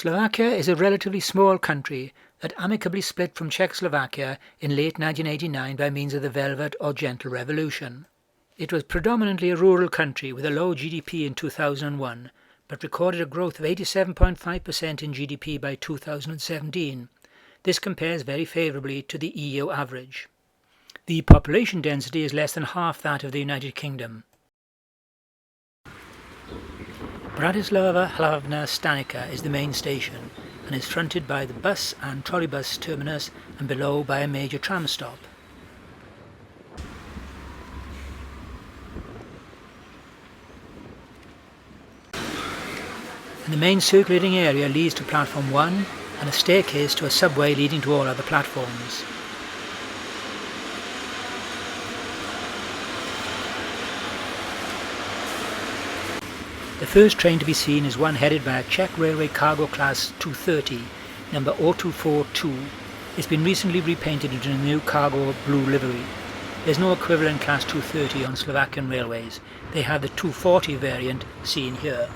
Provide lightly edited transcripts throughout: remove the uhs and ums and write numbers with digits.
Slovakia is a relatively small country that amicably split from Czechoslovakia in late 1989 by means of the Velvet or Gentle Revolution. It was predominantly a rural country with a low GDP in 2001, but recorded a growth of 87.5% in GDP by 2017. This compares very favourably to the EU average. The population density is less than half that of the United Kingdom. Bratislava Hlavná Stanica is the main station and is fronted by the bus and trolleybus terminus and below by a major tram stop. And the main circulating area leads to platform 1 and a staircase to a subway leading to all other platforms. The first train to be seen is one headed by a Czech Railway Cargo Class 230, number 0242. It's been recently repainted into a new cargo blue livery. There's no equivalent Class 230 on Slovakian railways. They have the 240 variant seen here.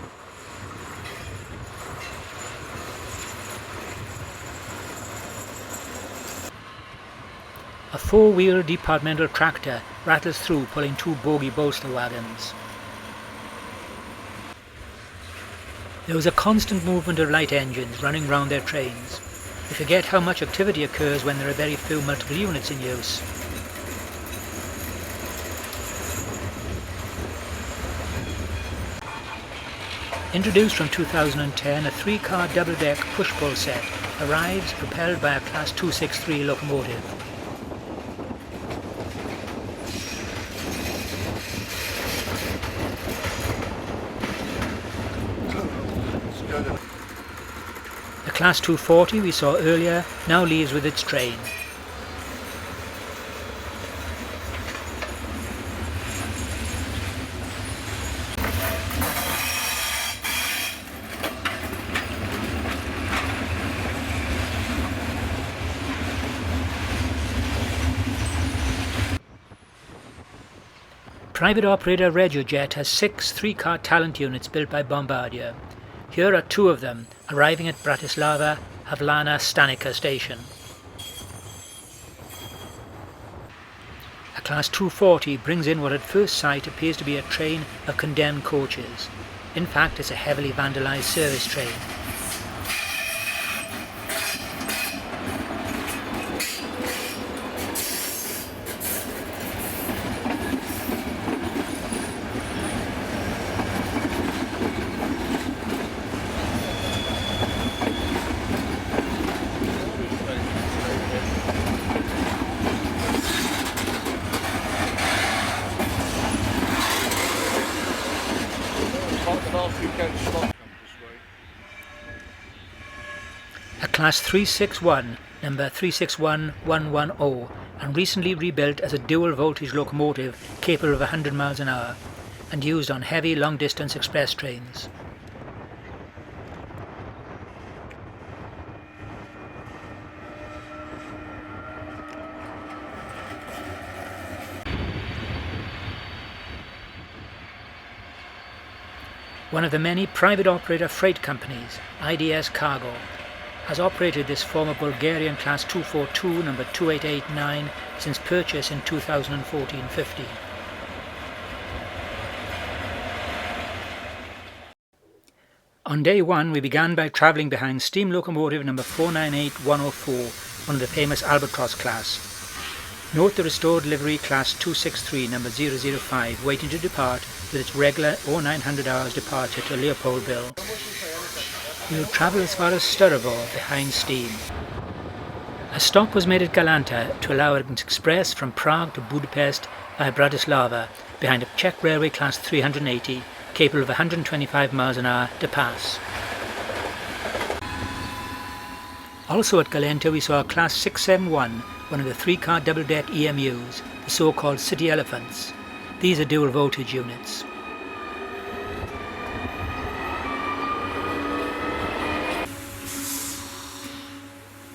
A four-wheel departmental tractor rattles through pulling two bogie bolster wagons. There was a constant movement of light engines running round their trains. You forget how much activity occurs when there are very few multiple units in use. Introduced from 2010, a three-car double-deck push-pull set arrives propelled by a Class 263 locomotive. The Class 240 we saw earlier now leaves with its train. Private operator RegioJet has 6 three-car talent units built by Bombardier. Here are 2 of them, arriving at Bratislava Hlavná Stanica station. A Class 240 brings in what at first sight appears to be a train of condemned coaches. In fact, it's a heavily vandalised service train. A Class 361, number 361110, and recently rebuilt as a dual voltage locomotive capable of 100 miles an hour and used on heavy long distance express trains. One of the many private operator freight companies, IDS Cargo, has operated this former Bulgarian Class 242 number 2889 since purchase in 2014-15. On day 1 we began by travelling behind steam locomotive number 498104, one of the famous Albatross class. Note the restored livery Class 263 number 005 waiting to depart with its regular 0900 hours departure to Leopoldville. We will travel as far as Sturovo behind steam. A stop was made at Galanta to allow an express from Prague to Budapest via Bratislava behind a Czech Railway Class 380 capable of 125 miles an hour to pass. Also at Galanta we saw a Class 671, one of the 3-car double-deck EMUs, the so-called City Elephants. These are dual voltage units.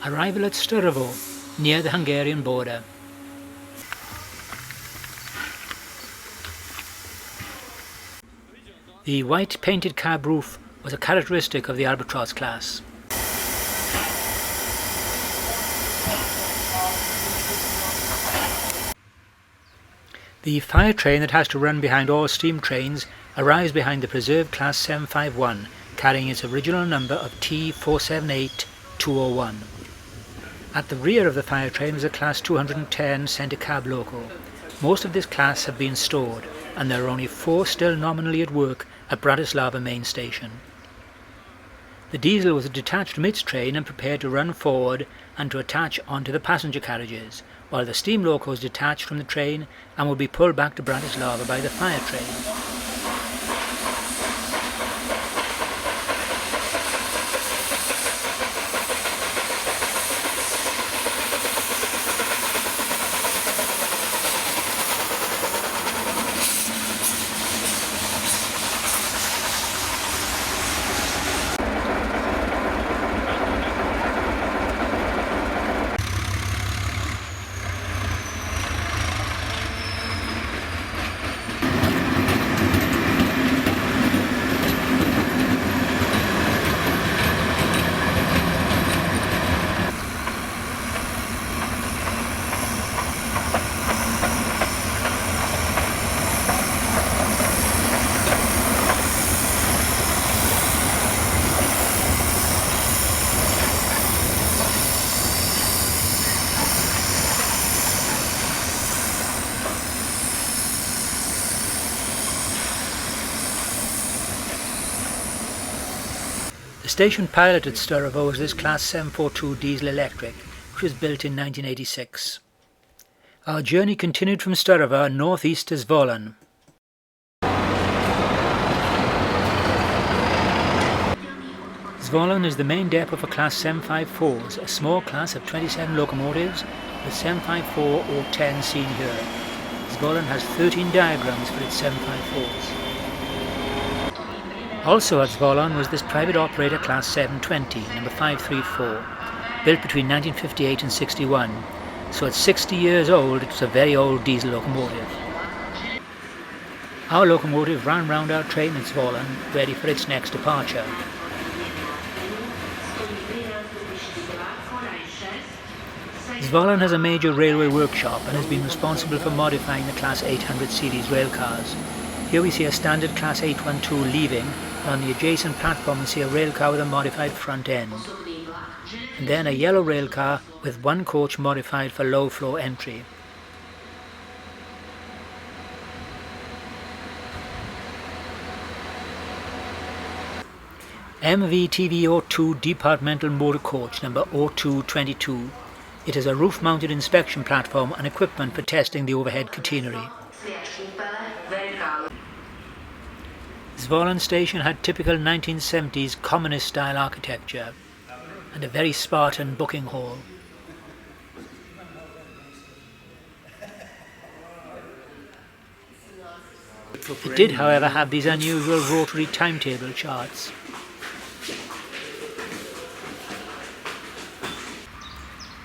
Arrival at Sturovo, near the Hungarian border. The white painted cab roof was a characteristic of the Albatross class. The fire train that has to run behind all steam trains arrives behind the preserved Class 751, carrying its original number of T478201. At the rear of the fire train is a Class 210 centre cab loco. Most of this class have been stored, and there are only 4 still nominally at work at Bratislava main station. The diesel was detached from its train and prepared to run forward and to attach onto the passenger carriages, while the steam loco is detached from the train and will be pulled back to Bratislava by the fire train. The station pilot at Sturrovo was this Class 742 diesel electric, which was built in 1986. Our journey continued from Sturrovo northeast to Zvolen. Zvolen is the main depot for Class 754s, a small class of 27 locomotives with 754 or 10 seen here. Zvolen has 13 diagrams for its 754s. Also at Zvolen was this private operator Class 720, number 534, built between 1958 and 61, so at 60 years old it was a very old diesel locomotive. Our locomotive ran round our train at Zvolen, ready for its next departure. Zvolen has a major railway workshop and has been responsible for modifying the Class 800 series railcars. Here we see a standard Class 812 leaving, and on the adjacent platform we see a railcar with a modified front end. And then a yellow railcar with one coach modified for low flow entry. MVTV02 Departmental Motor Coach number 0222. It has a roof-mounted inspection platform and equipment for testing the overhead catenary. Zvolen station had typical 1970s communist-style architecture and a very Spartan booking hall. It did, however, have these unusual rotary timetable charts.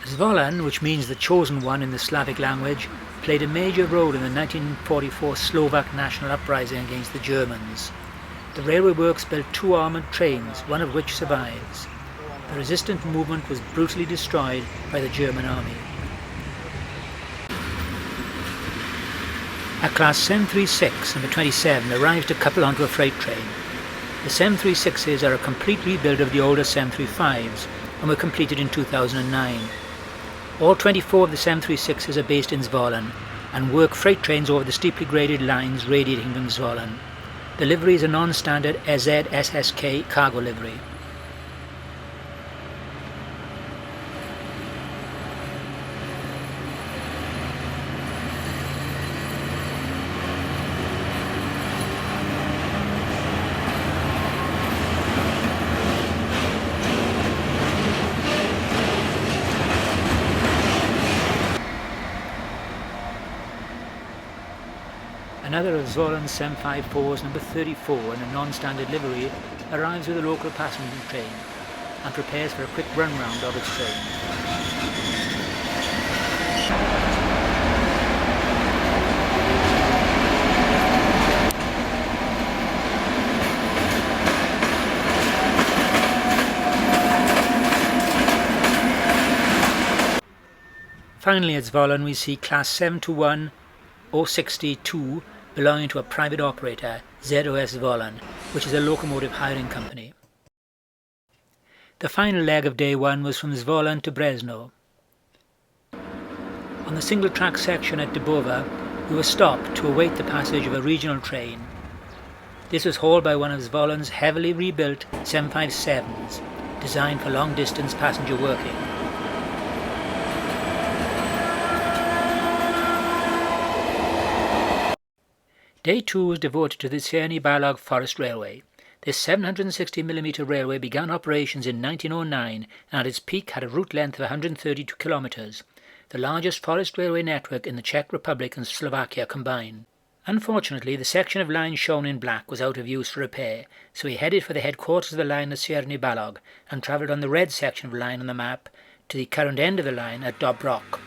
Zvolen, which means the chosen one in the Slavic language, played a major role in the 1944 Slovak national uprising against the Germans. The railway works built 2 armoured trains, one of which survives. The resistant movement was brutally destroyed by the German army. A Class 736, number 27, arrived to couple onto a freight train. The 736s are a complete rebuild of the older 735s and were completed in 2009. All 24 of the 736s are based in Zvolen and work freight trains over the steeply graded lines radiating from Zvolen. The livery is a non-standard SZSSK cargo livery. Another of Zvolen's 754s, number 34, in a non-standard livery, arrives with a local passenger train and prepares for a quick run-round of its train. Finally at Zvolen we see Class 721 062 belonging to a private operator, ZOS Volan, which is a locomotive hiring company. The final leg of day 1 was from Zvolen to Brezno. On the single-track section at Dubova, we were stopped to await the passage of a regional train. This was hauled by one of Zvolen's heavily rebuilt 757s, designed for long-distance passenger working. Day 2 was devoted to the Cerny-Balog Forest Railway. This 760mm railway began operations in 1909 and at its peak had a route length of 132 kilometers, the largest forest railway network in the Czech Republic and Slovakia combined. Unfortunately, the section of line shown in black was out of use for repair, so we headed for the headquarters of the line at Cerny-Balog and travelled on the red section of line on the map to the current end of the line at Dobrok.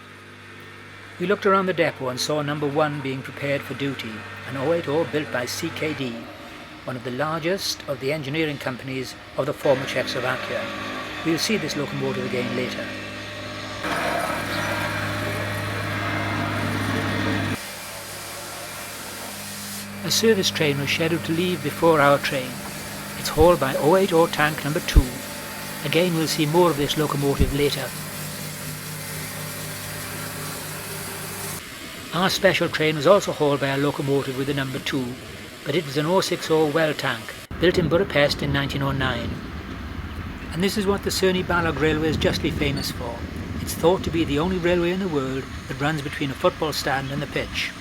We looked around the depot and saw number 1 being prepared for duty, an 080 built by CKD, one of the largest of the engineering companies of the former Czechoslovakia. We'll see this locomotive again later. A service train was scheduled to leave before our train. It's hauled by 080 tank number 2. Again, we'll see more of this locomotive later. Our special train was also hauled by a locomotive with the number 2, but it was an 060 well tank, built in Budapest in 1909. And this is what the Cerny-Balog railway is justly famous for. It's thought to be the only railway in the world that runs between a football stand and the pitch.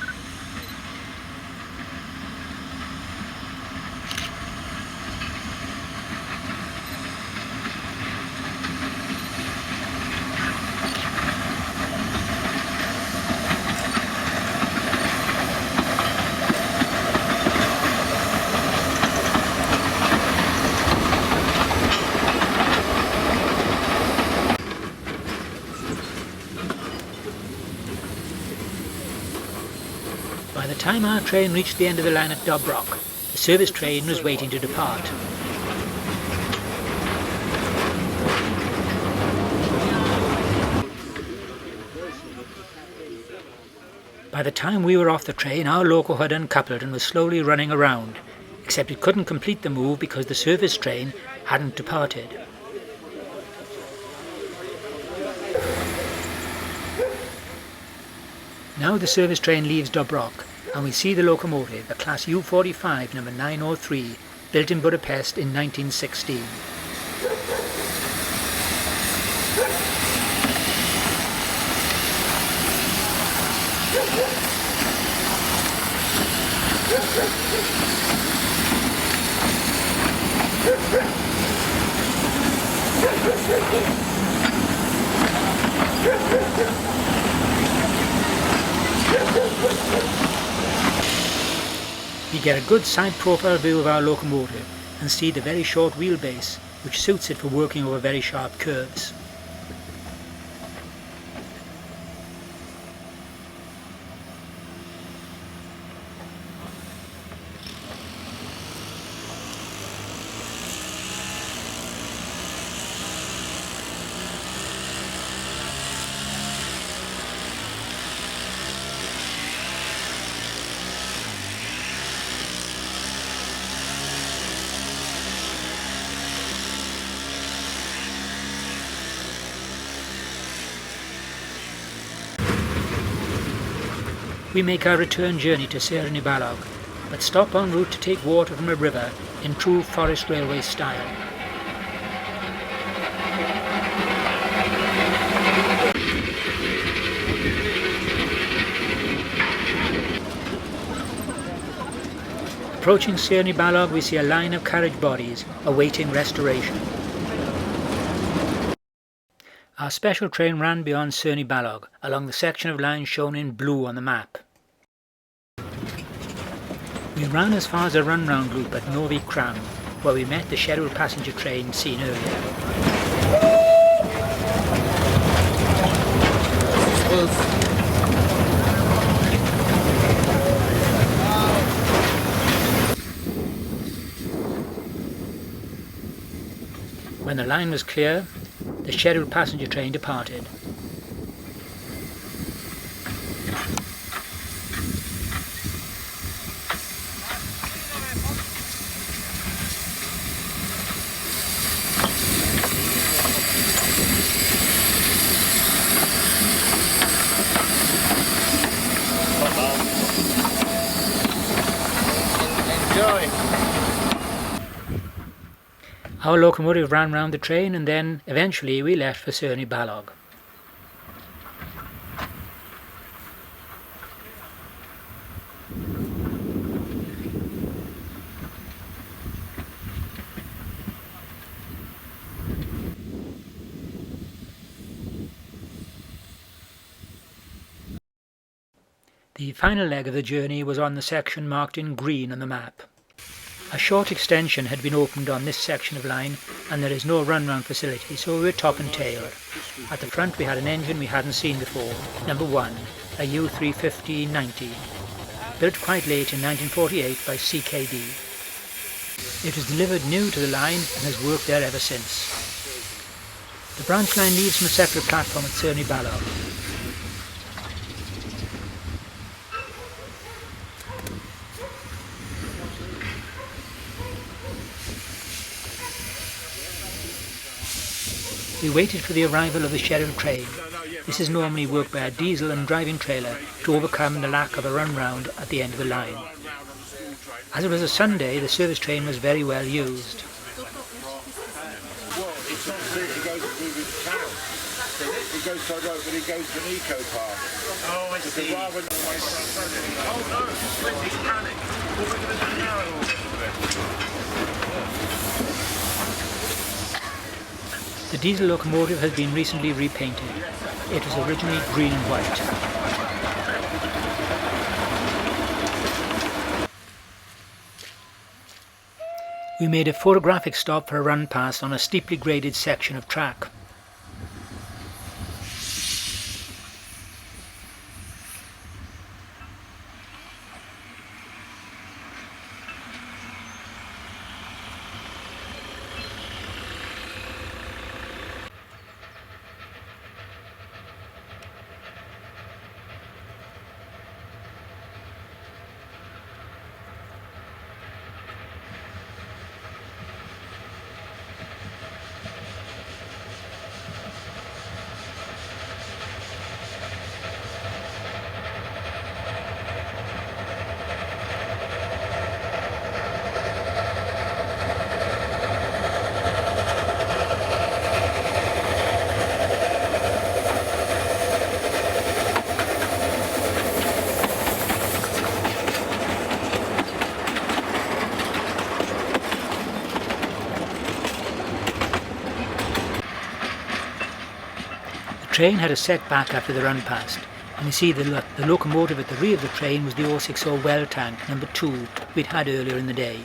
By the time our train reached the end of the line at Dobrok, the service train was waiting to depart. By the time we were off the train, our loco had uncoupled and was slowly running around, except it couldn't complete the move because the service train hadn't departed. Now the service train leaves Dobrok, and we see the locomotive, a Class U45 number 903, built in Budapest in 1916. We get a good side profile view of our locomotive and see the very short wheelbase, which suits it for working over very sharp curves. We make our return journey to Cerny-Balog, but stop en route to take water from a river in true forest railway style. Approaching Cerny-Balog, we see a line of carriage bodies awaiting restoration. Our special train ran beyond Cerny-Balog, along the section of line shown in blue on the map. We ran as far as a run-round loop at Novi Kram, where we met the scheduled passenger train seen earlier. When the line was clear, the scheduled passenger train departed. going. Our locomotive ran round the train and then eventually we left for Cerny Balog. The final leg of the journey was on the section marked in green on the map. A short extension had been opened on this section of line and there is no run-round facility, so we were top and tail. At the front we had an engine we hadn't seen before, number 1, a U350-90, built quite late in 1948 by CKD. It was delivered new to the line and has worked there ever since. The branch line leaves from a separate platform at Cerny Balog. We waited for the arrival of the scheduled train. This is normally worked by a diesel and driving trailer to overcome the lack of a run-round at the end of the line. As it was a Sunday, the service train was very well used. Well, it's not through, it goes through the town. It goes to the road, but it goes to an eco park. Oh, I see. Oh no, British panic. What are we going to do now? The diesel locomotive has been recently repainted. It was originally green and white. We made a photographic stop for a run past on a steeply graded section of track. The train had a setback after the run past, and you see the locomotive at the rear of the train was the 060 well tank number 2 we'd had earlier in the day.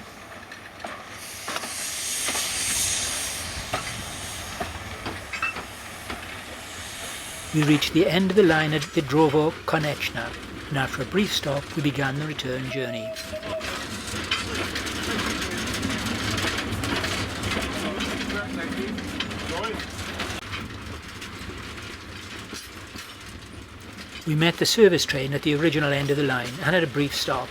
We reached the end of the line at Vidrovo Konechna, and after a brief stop we began the return journey. We met the service train at the original end of the line and had a brief stop.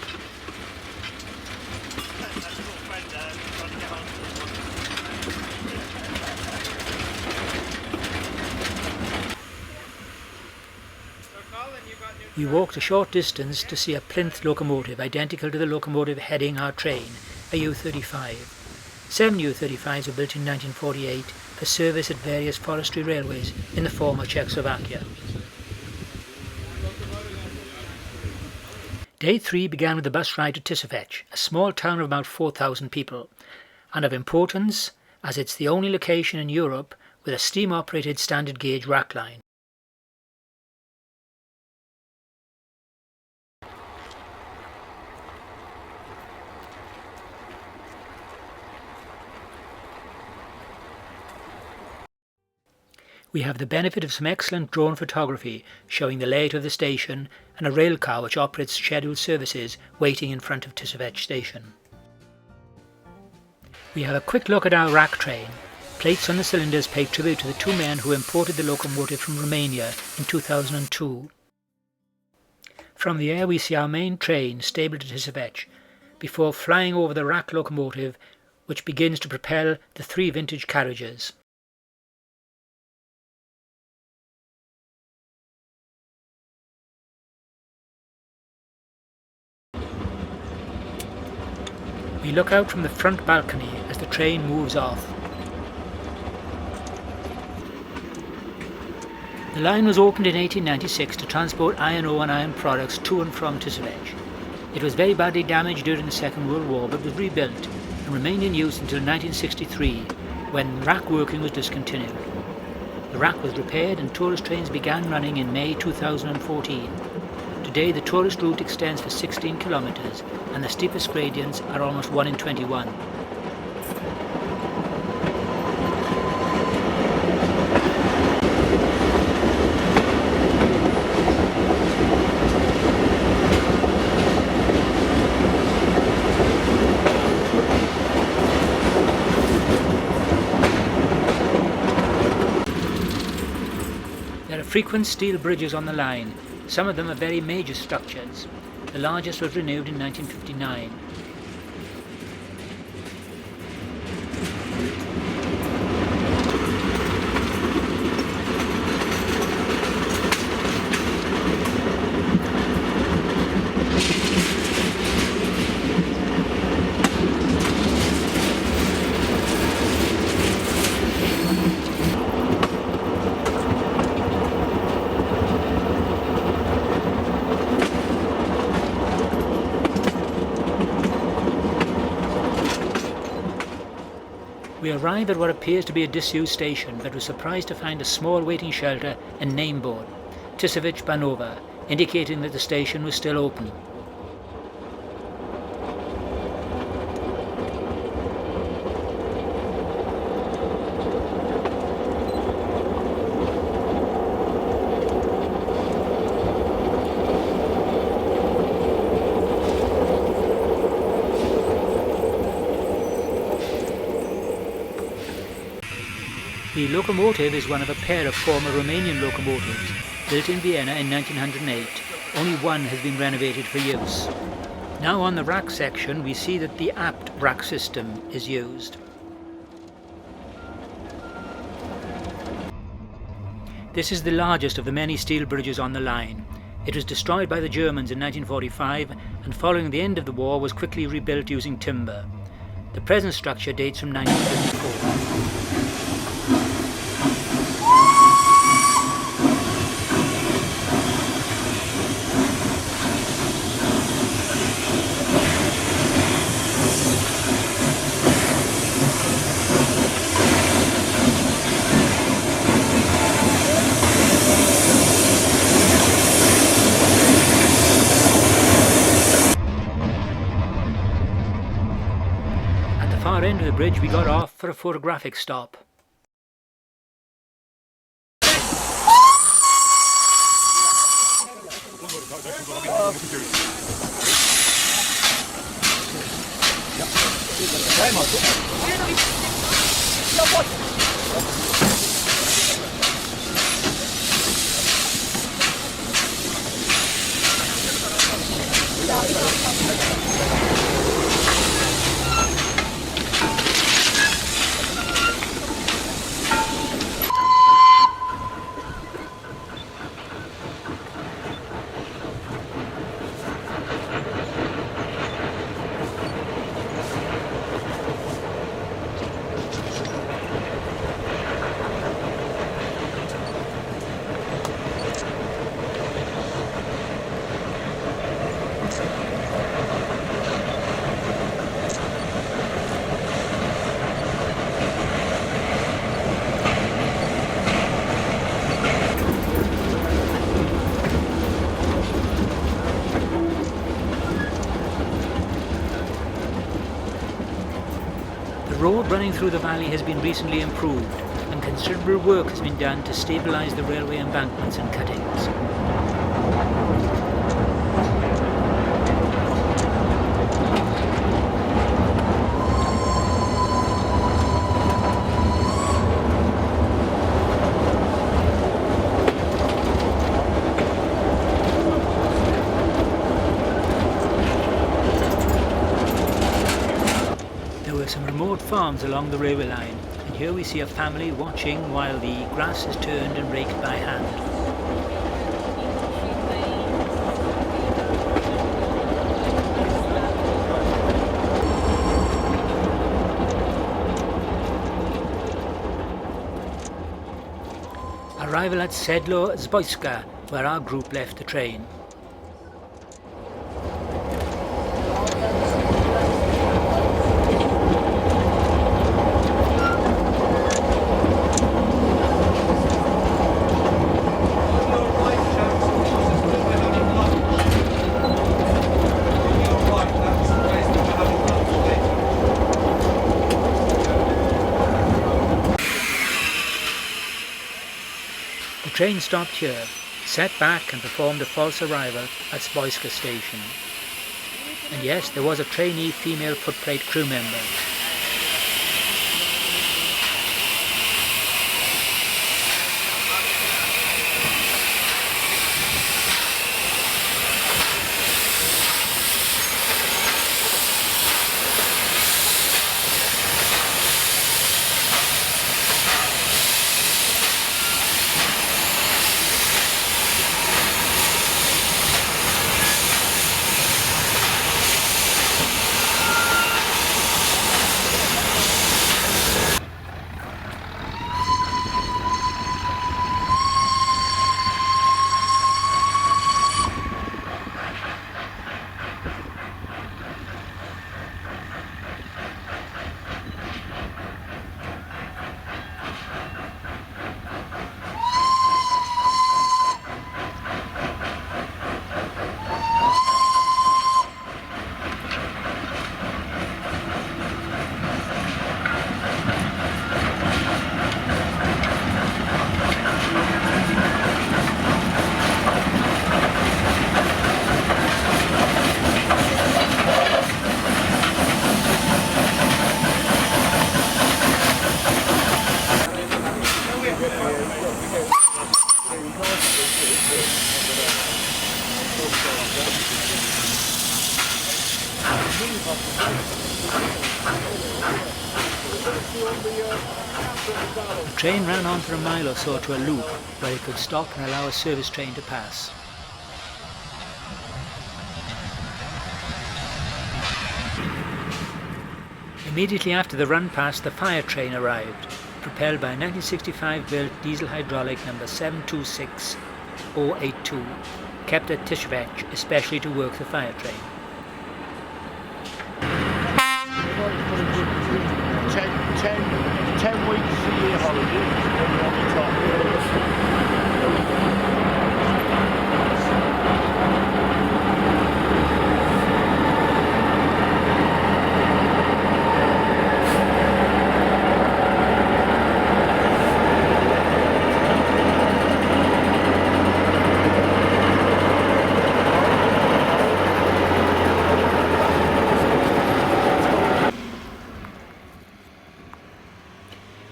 We walked a short distance to see a plinth locomotive identical to the locomotive heading our train, a U-35. 7 U-35s were built in 1948 for service at various forestry railways in the former Czechoslovakia. Day 3 began with a bus ride to Tisovec, a small town of about 4,000 people, and of importance as it's the only location in Europe with a steam-operated standard gauge rack line. We have the benefit of some excellent drone photography showing the layout of the station and a rail car which operates scheduled services waiting in front of Tisovec station. We have a quick look at our rack train. Plates on the cylinders pay tribute to the two men who imported the locomotive from Romania in 2002. From the air we see our main train stabled at Tisovec before flying over the rack locomotive which begins to propel the 3 vintage carriages. We look out from the front balcony as the train moves off. The line was opened in 1896 to transport iron ore and iron products to and from Tisovec. It was very badly damaged during the Second World War, but was rebuilt and remained in use until 1963, when rack working was discontinued. The rack was repaired and tourist trains began running in May 2014. Today the tourist route extends for 16 kilometres and the steepest gradients are almost 1 in 21. There are frequent steel bridges on the line. Some of them are very major structures. The largest was renewed in 1959. We arrive at what appears to be a disused station, but were surprised to find a small waiting shelter and name board, Tisovec Banova, indicating that the station was still open. The locomotive is one of a pair of former Romanian locomotives, built in Vienna in 1908. Only one has been renovated for use. Now on the rack section we see that the Apt rack system is used. This is the largest of the many steel bridges on the line. It was destroyed by the Germans in 1945 and following the end of the war was quickly rebuilt using timber. The present structure dates from 1954. Far end of the bridge we got off for a photographic stop. The road running through the valley has been recently improved and considerable work has been done to stabilise the railway embankments and cuttings. Some remote farms along the railway line, and here we see a family watching while the grass is turned and raked by hand. Arrival at Sedlo Zbojska, where our group left the train. The train stopped here, set back and performed a false arrival at Zbojska station. And yes, there was a trainee female footplate crew member. The train ran on for a mile or so to a loop where it could stop and allow a service train to pass. Immediately after the run past, the fire train arrived, propelled by a 1965-built diesel hydraulic number 726082, kept at Tisovec especially to work the fire train. 10 weeks a year holiday when you're on the top.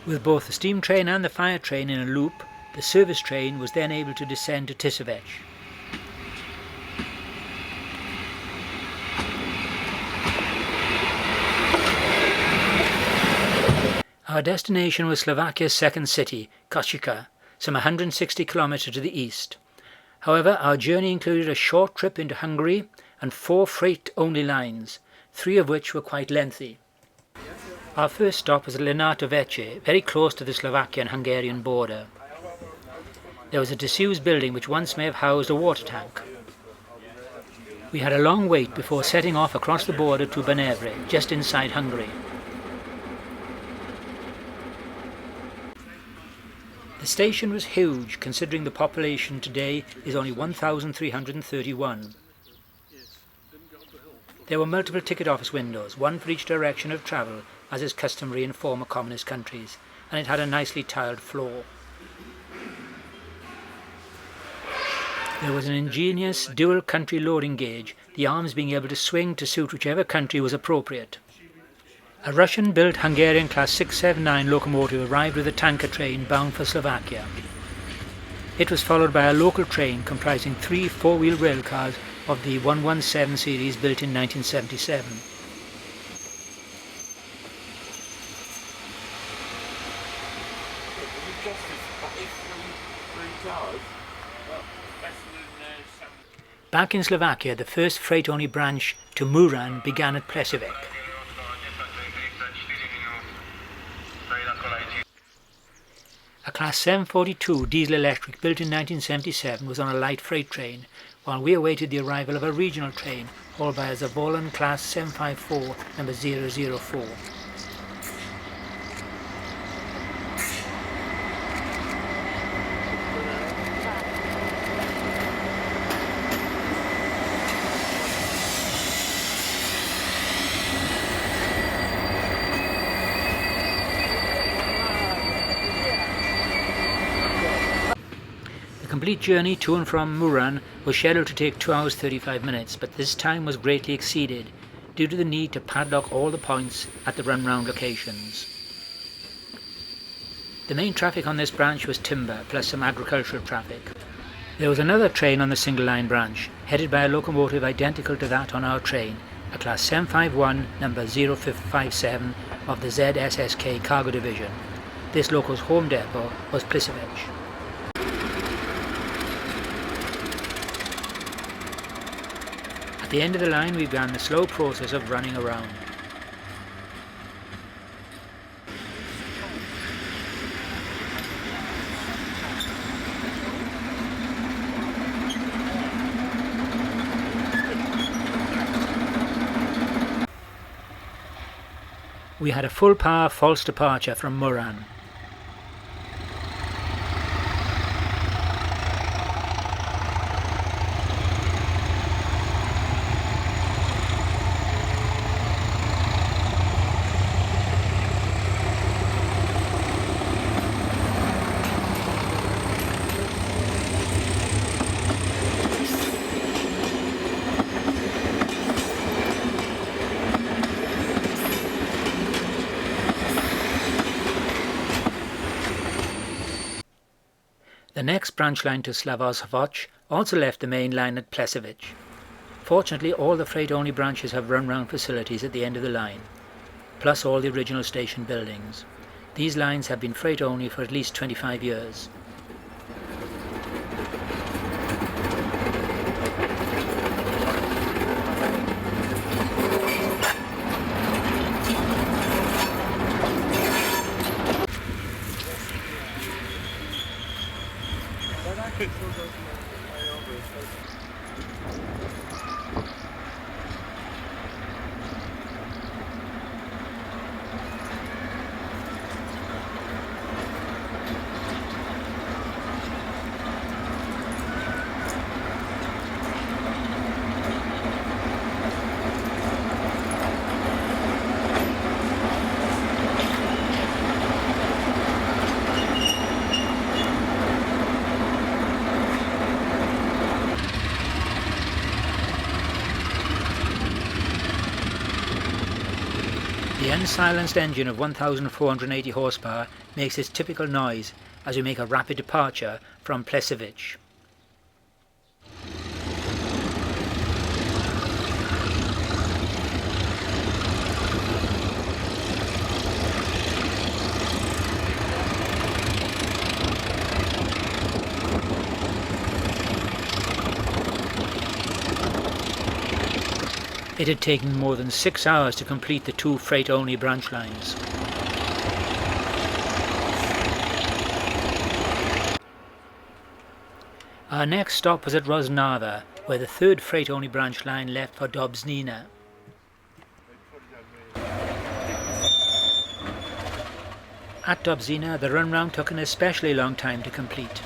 With both the steam train and the fire train in a loop, the service train was then able to descend to Tisovec. Our destination was Slovakia's second city, Košice, some 160 kilometers to the east. However, our journey included a short trip into Hungary and 4 freight-only lines, 3 of which were quite lengthy. Our first stop was at Leonardo Vecchi, very close to the Slovakian-Hungarian border. There was a disused building which once may have housed a water tank. We had a long wait before setting off across the border to Banevre, just inside Hungary. The station was huge, considering the population today is only 1,331. There were multiple ticket office windows, one for each direction of travel, as is customary in former communist countries, and it had a nicely tiled floor. There was an ingenious dual country loading gauge, the arms being able to swing to suit whichever country was appropriate. A Russian-built Hungarian Class 679 locomotive arrived with a tanker train bound for Slovakia. It was followed by a local train comprising 3 4-wheel railcars of the 117 series built in 1977. Back in Slovakia, the first freight-only branch to Muran began at Plesivek. A Class 742 diesel-electric built in 1977 was on a light freight train, while we awaited the arrival of a regional train hauled by a Zavolen Class 754 number 004. The complete journey to and from Muran was scheduled to take 2 hours 35 minutes, but this time was greatly exceeded due to the need to padlock all the points at the run-round locations. The main traffic on this branch was timber, plus some agricultural traffic. There was another train on the single-line branch, headed by a locomotive identical to that on our train, a Class 751 number 0557 of the ZSSK Cargo Division. This local's home depot was Plisevic. At the end of the line we began the slow process of running around. We had a full power false departure from Muran. The next branch line to Slovakia also left the main line at Plisevic. Fortunately, all the freight-only branches have run-round facilities at the end of the line, plus all the original station buildings. These lines have been freight-only for at least 25 years. The unsilenced engine of 1,480 horsepower makes its typical noise as we make a rapid departure from Plisevic. It had taken more than 6 hours to complete the 2 freight-only branch lines. Our next stop was at Roznava, where the 3rd freight-only branch line left for Dobznina. At Dobznina, the run-round took an especially long time to complete.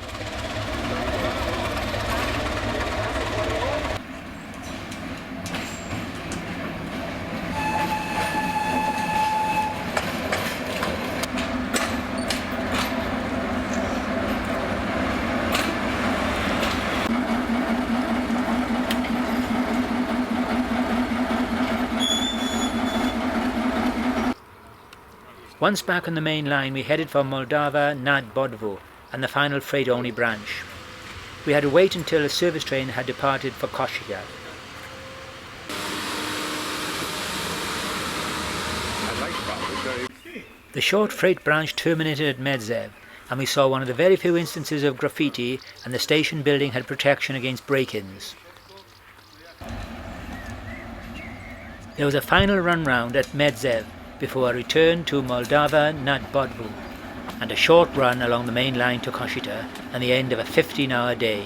Once back on the main line, we headed for Moldava Nad Bodvo and the final freight-only branch. We had to wait until a service train had departed for Košice. The short freight branch terminated at Medzev, and we saw one of the very few instances of graffiti, and the station building had protection against break-ins. There was a final run round at Medzev before a return to Moldava Nad Bodvo, and a short run along the main line to Košice and the end of a 15-hour day.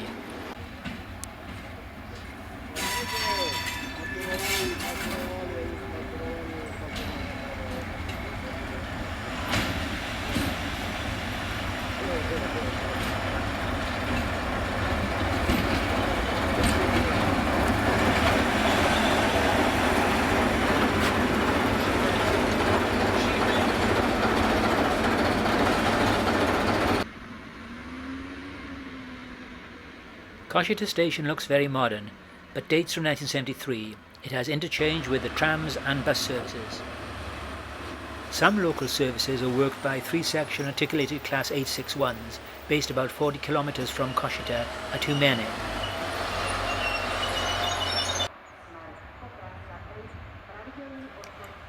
Košice station looks very modern, but dates from 1973. It has interchange with the trams and bus services. Some local services are worked by 3-section articulated class 861s, based about 40 kilometers from Košice at Humene.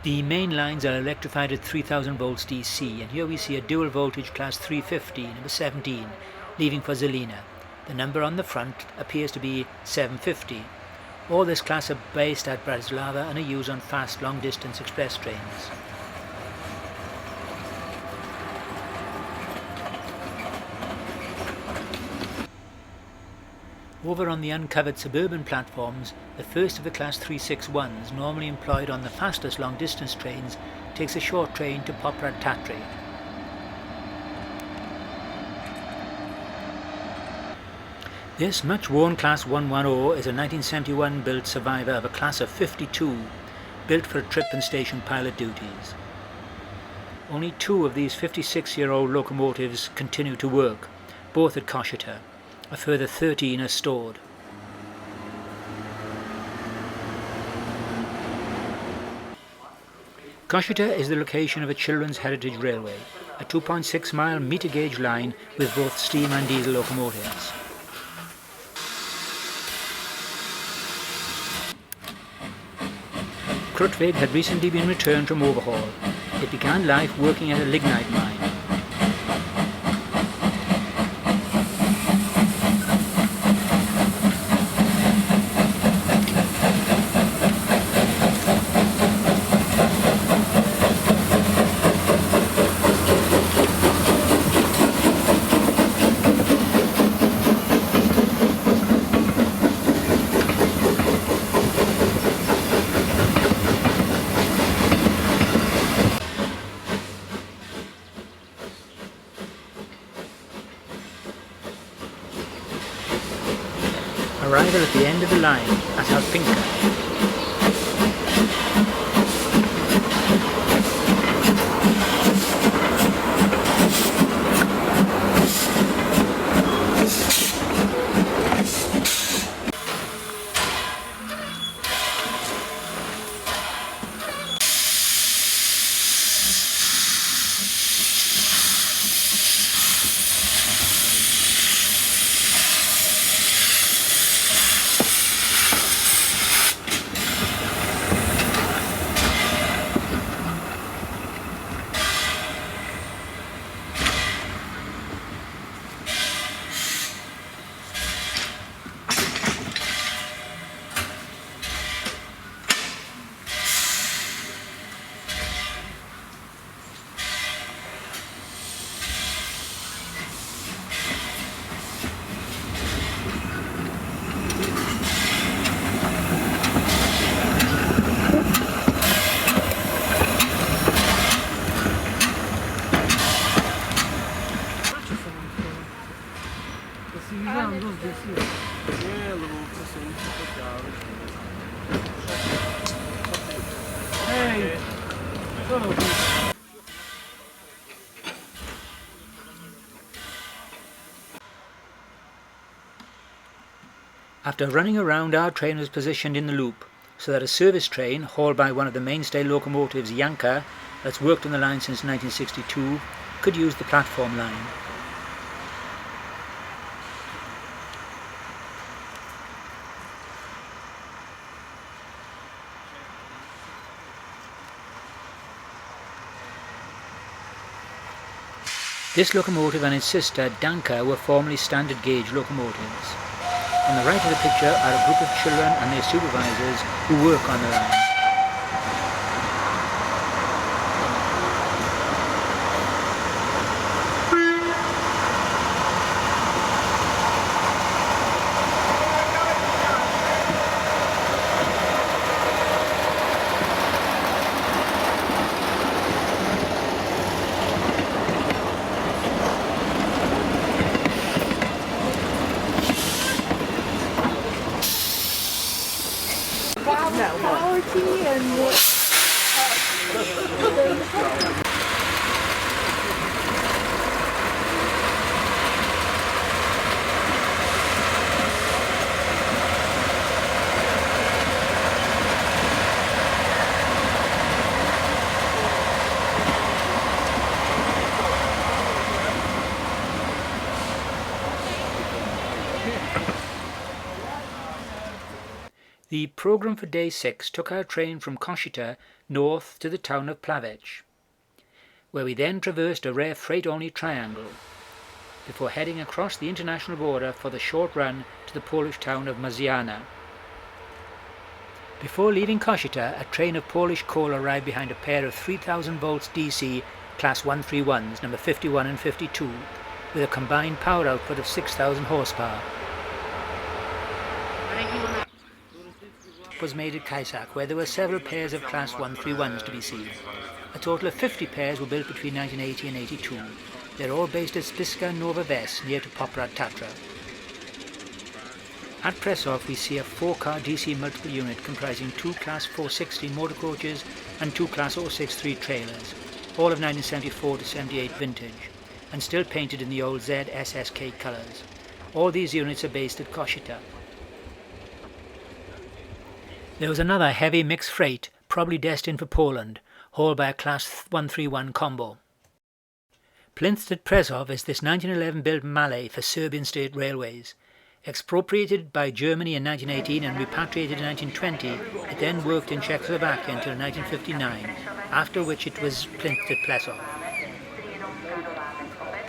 The main lines are electrified at 3000 volts DC, and here we see a dual voltage class 350, number 17, leaving for Zelina. The number on the front appears to be 750. All this class are based at Bratislava and are used on fast long-distance express trains. Over on the uncovered suburban platforms, the first of the class 361s, normally employed on the fastest long-distance trains, takes a short train to Poprad Tatry. This much-worn Class 110 is a 1971 built survivor of a class of 52, built for trip and station pilot duties. Only 2 of these 56-year-old locomotives continue to work, both at Košice. A further 13 are stored. Košice is the location of a children's heritage railway, a 2.6-mile meter-gauge line with both steam and diesel locomotives. Krutvig had recently been returned from overhaul. It began life working at a lignite mine. Arrival at the end of the line at Alpinka. After running around, our train was positioned in the loop, so that a service train, hauled by one of the mainstay locomotives Yanka, that's worked on the line since 1962, could use the platform line. This locomotive and its sister, Danka, were formerly standard gauge locomotives. On the right of the picture are a group of children and their supervisors who work on the line. The programme for day 6 took our train from Košice north to the town of Plaveč, where we then traversed a rare freight-only triangle, before heading across the international border for the short run to the Polish town of Maziana. Before leaving Košice, a train of Polish coal arrived behind a pair of 3000 volts DC Class 131s, number 51 and 52, with a combined power output of 6000 horsepower. Was made at Kaisak, where there were several pairs of Class 131s to be seen. A total of 50 pairs were built between 1980 and 82. They're all based at Spišská Nová Ves, near to Poprad Tatra. At Prešov we see a 4-car DC multiple unit comprising 2 Class 460 motor coaches and 2 Class 063 trailers, all of 1974 to 78 vintage, and still painted in the old ZSSK colours. All these units are based at Košice. There was another heavy mixed freight, probably destined for Poland, hauled by a Class 131 combo. Plinth at Prešov is this 1911 built Malay for Serbian State Railways. Expropriated by Germany in 1918 and repatriated in 1920, it then worked in Czechoslovakia until 1959, after which it was plinth at Prešov.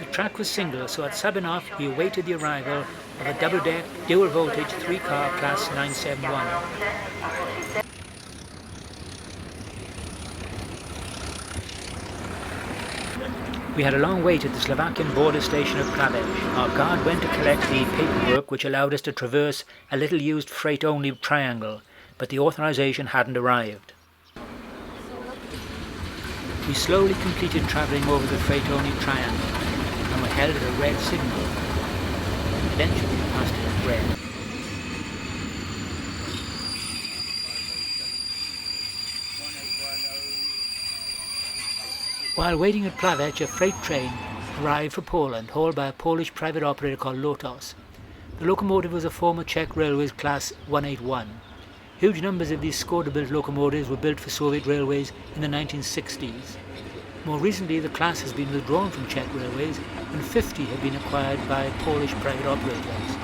The track was single, so at Sabinov we awaited the arrival of a double-deck, dual-voltage 3-car Class 971. We had a long wait at the Slovakian border station of Plaveč. Our guard went to collect the paperwork which allowed us to traverse a little used freight-only triangle, but the authorization hadn't arrived. We slowly completed travelling over the freight-only triangle and were held at a red signal. Eventually we passed it at red. While waiting at Plaveč, a freight train arrived for Poland, hauled by a Polish private operator called Lotos. The locomotive was a former Czech Railways Class 181. Huge numbers of these Skoda-built locomotives were built for Soviet railways in the 1960s. More recently, the class has been withdrawn from Czech Railways, and 50 have been acquired by Polish private operators.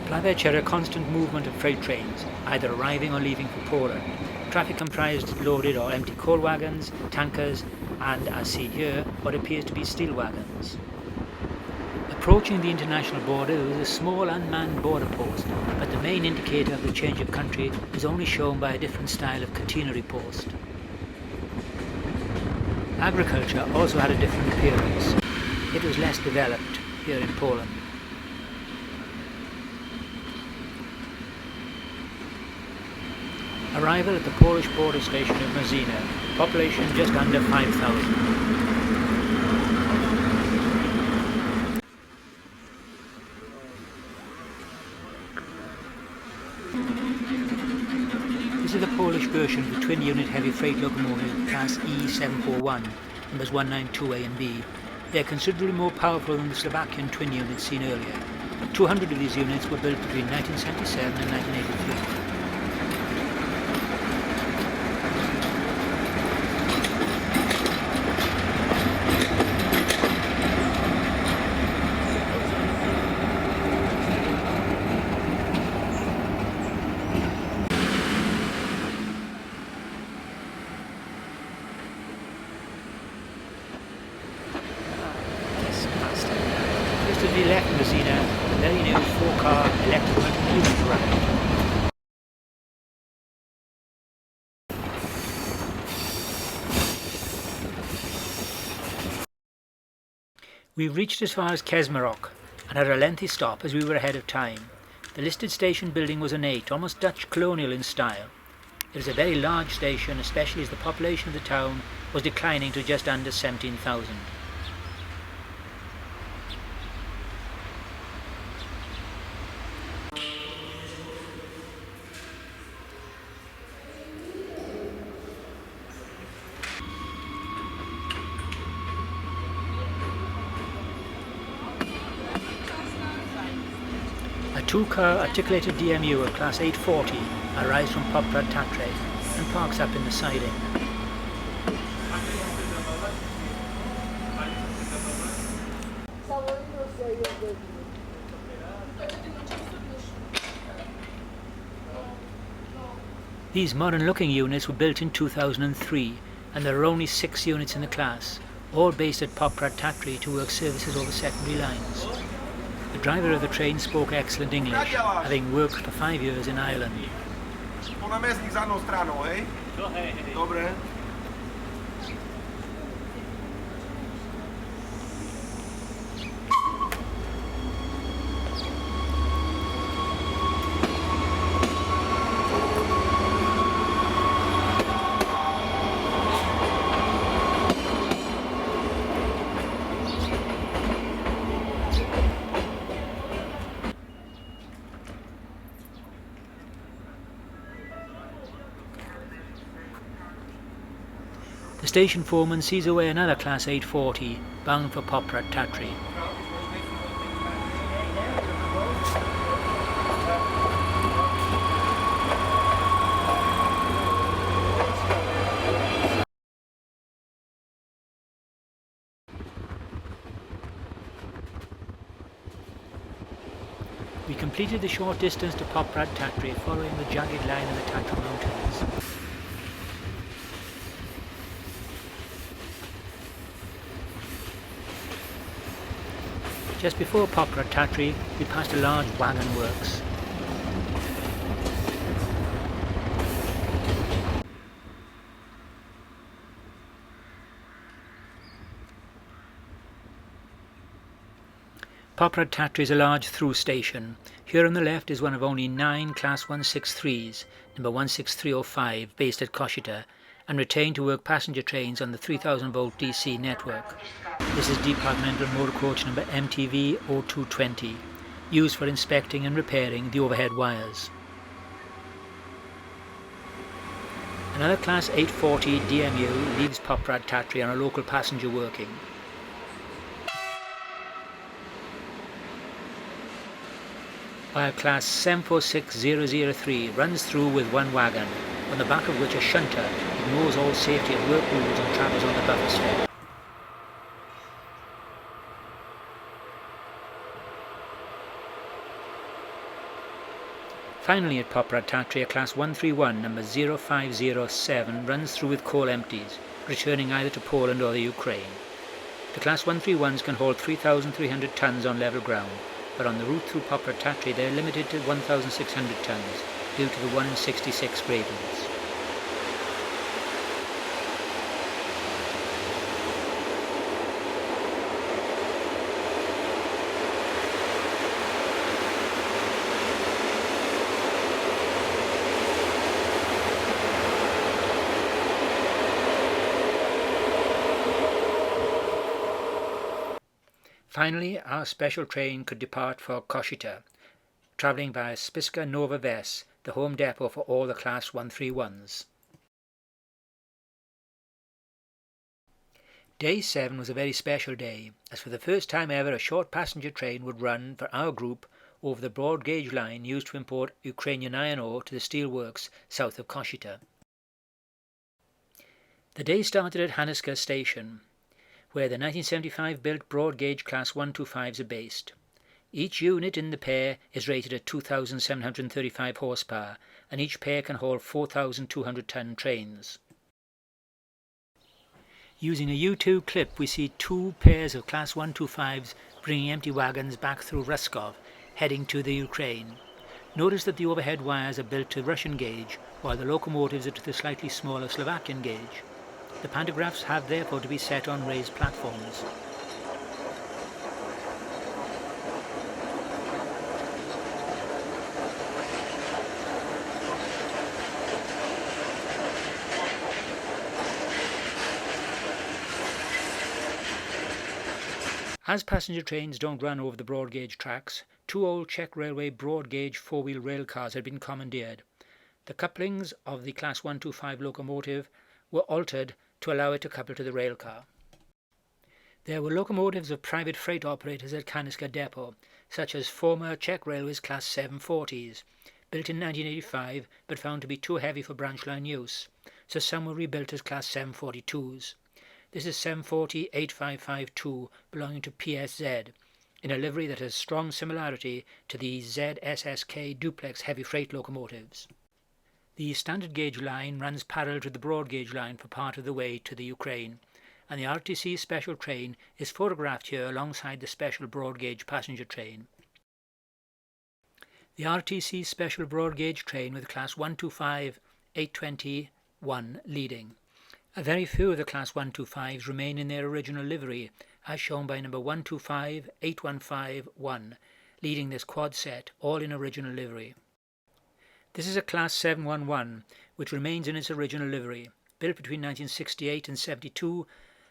Plaveč had a constant movement of freight trains, either arriving or leaving for Poland. Traffic comprised loaded or empty coal wagons, tankers, and, as seen here, what appears to be steel wagons. Approaching the international border, there was a small unmanned border post, but the main indicator of the change of country was only shown by a different style of catenary post. Agriculture also had a different appearance. It was less developed here in Poland. Arrival at the Polish border station of Mazina, population just under 5,000. This is the Polish version of the twin-unit heavy freight locomotive Class E741, numbers 192A and B. They are considerably more powerful than the Slovakian twin units seen earlier. 200 of these units were built between 1977 and 1983. We left Messina, a very new 4-car electric unit arrived. We reached as far as Kežmarok and had a lengthy stop as we were ahead of time. The listed station building was ornate, almost Dutch colonial in style. It was a very large station, especially as the population of the town was declining to just under 17,000. A 2-car articulated DMU of Class 840 arrives from Poprad Tatra and parks up in the siding. These modern-looking units were built in 2003, and there are only 6 units in the class, all based at Poprad to work services over secondary lines. The driver of the train spoke excellent English, having worked for 5 years in Ireland. The station foreman sees away another Class 840, bound for Poprad. We completed the short distance to Poprad following the jagged line of the Tatra Mountains. Just before Poprad we passed a large wagon works. Poprad is a large through station. Here on the left is one of only 9 Class 163s, number 16305, based at Košice, and retained to work passenger trains on the 3000 volt DC network. This is departmental motor coach number MTV 0220, used for inspecting and repairing the overhead wires. Another Class 840 DMU leaves Poprad on a local passenger working. While Class 746003 runs through with one wagon, on the back of which a shunter ignores all safety and work rules and travels on the buffer strip. Finally at Poprad a Class 131 number 0507 runs through with coal empties, returning either to Poland or the Ukraine. The Class 131s can hold 3,300 tonnes on level ground, but on the route through Poprad they are limited to 1,600 tonnes due to the 1 in 66 grade rules. Finally, our special train could depart for Košice, travelling via Spišská Nová Ves, the home depot for all the Class 131s. Day 7 was a very special day, as for the first time ever a short passenger train would run for our group over the broad gauge line used to import Ukrainian iron ore to the steelworks south of Košice. The day started at Hanuška station, where the 1975 built broad gauge Class 125s are based. Each unit in the pair is rated at 2,735 horsepower, and each pair can haul 4,200 ton trains. Using a U2 clip, we see 2 pairs of Class 125s bringing empty wagons back through Ruskov, heading to the Ukraine. Notice that the overhead wires are built to Russian gauge, while the locomotives are to the slightly smaller Slovakian gauge. The pantographs have therefore to be set on raised platforms. As passenger trains don't run over the broad gauge tracks, 2 old Czech Railway broad gauge 4-wheel rail cars had been commandeered. The couplings of the Class 125 locomotive were altered to allow it to couple to the rail car. There were locomotives of private freight operators at Hanuška depot, such as former Czech Railways Class 740s, built in 1985 but found to be too heavy for branch line use, so some were rebuilt as Class 742s. This is 740-8552 belonging to PSZ, in a livery that has strong similarity to the ZSSK duplex heavy freight locomotives. The standard gauge line runs parallel to the broad gauge line for part of the way to the Ukraine, and the RTC special train is photographed here alongside the special broad gauge passenger train. The RTC special broad gauge train with class 125-821 leading. A very few of the class 125s remain in their original livery, as shown by number 125-8151, leading this quad set, all in original livery. This is a class 711, which remains in its original livery. Built between 1968 and 72,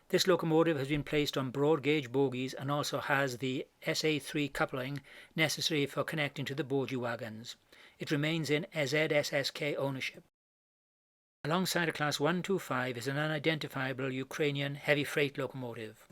this locomotive has been placed on broad gauge bogies and also has the SA3 coupling necessary for connecting to the bogie wagons. It remains in ZSSK ownership. Alongside a class 125 is an unidentifiable Ukrainian heavy freight locomotive.